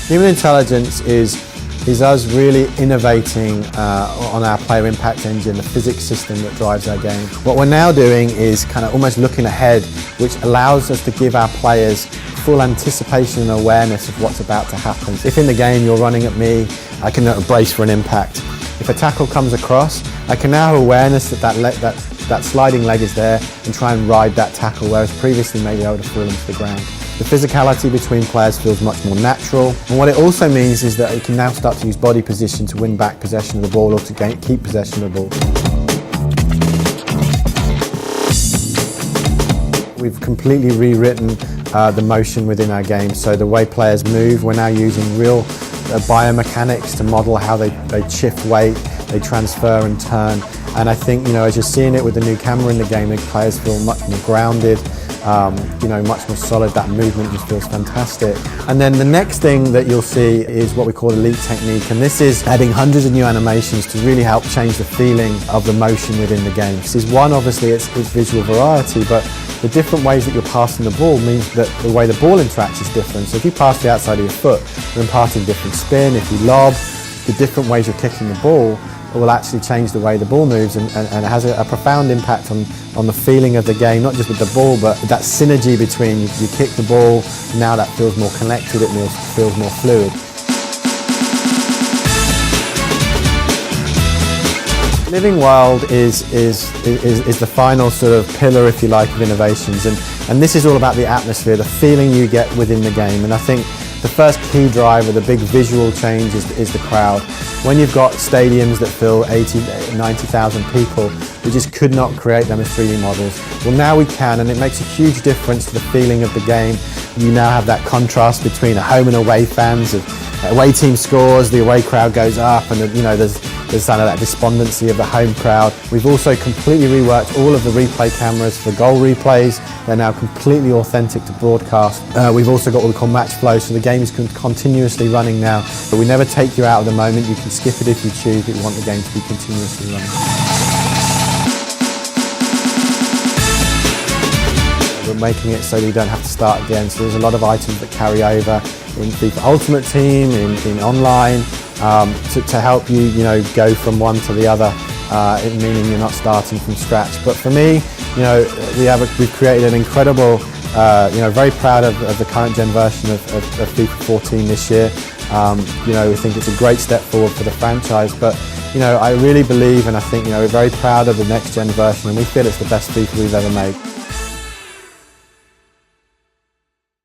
Human intelligence is us really innovating on our player impact engine, the physics system that drives our game. What we're now doing is kind of almost looking ahead, which allows us to give our players full anticipation and awareness of what's about to happen. If in the game you're running at me, I can brace for an impact. If a tackle comes across, I can now have awareness that sliding leg is there and try and ride that tackle, whereas previously maybe I would have fallen to the ground. The physicality between players feels much more natural, and what it also means is that you can now start to use body position to win back possession of the ball or to keep possession of the ball. We've completely rewritten the motion within our game, so the way players move, we're now using real biomechanics to model how they shift weight, they transfer and turn, and I think, as you're seeing it with the new camera in the game, the players feel much more grounded, much more solid. That movement just feels fantastic. And then the next thing that you'll see is what we call elite technique, and this is adding hundreds of new animations to really help change the feeling of the motion within the game. This is one, obviously, it's visual variety, but the different ways that you're passing the ball means that the way the ball interacts is different. So if you pass the outside of your foot, you're imparting different spin. If you lob, the different ways you're kicking the ball will actually change the way the ball moves, and it has a profound impact on the feeling of the game, not just with the ball, but that synergy between you kick the ball, now that feels more connected, it feels more fluid. Living World is the final sort of pillar, if you like, of innovations, and this is all about the atmosphere, the feeling you get within the game, and I think the first key driver, the big visual change is the crowd. When you've got stadiums that fill 80,000, 90,000 people, we just could not create them as 3D models. Well, now we can, and it makes a huge difference to the feeling of the game. You now have that contrast between a home and away fans. Away team scores, the away crowd goes up, and there's kind of that despondency of the home crowd. We've also completely reworked all of the replay cameras for goal replays. They're now completely authentic to broadcast. We've also got what we call match flow, so the game is continuously running now. But we never take you out of the moment. You can skip it if you choose, but we want the game to be continuously running. We're making it so that you don't have to start again, so there's a lot of items that carry over in FIFA Ultimate Team, in online, to help you, go from one to the other, meaning you're not starting from scratch. But for me, we've created an incredible, very proud of the current gen version of FIFA 14 this year. We think it's a great step forward for the franchise, but I really believe, and I think, we're very proud of the next gen version, and we feel it's the best FIFA we've ever made.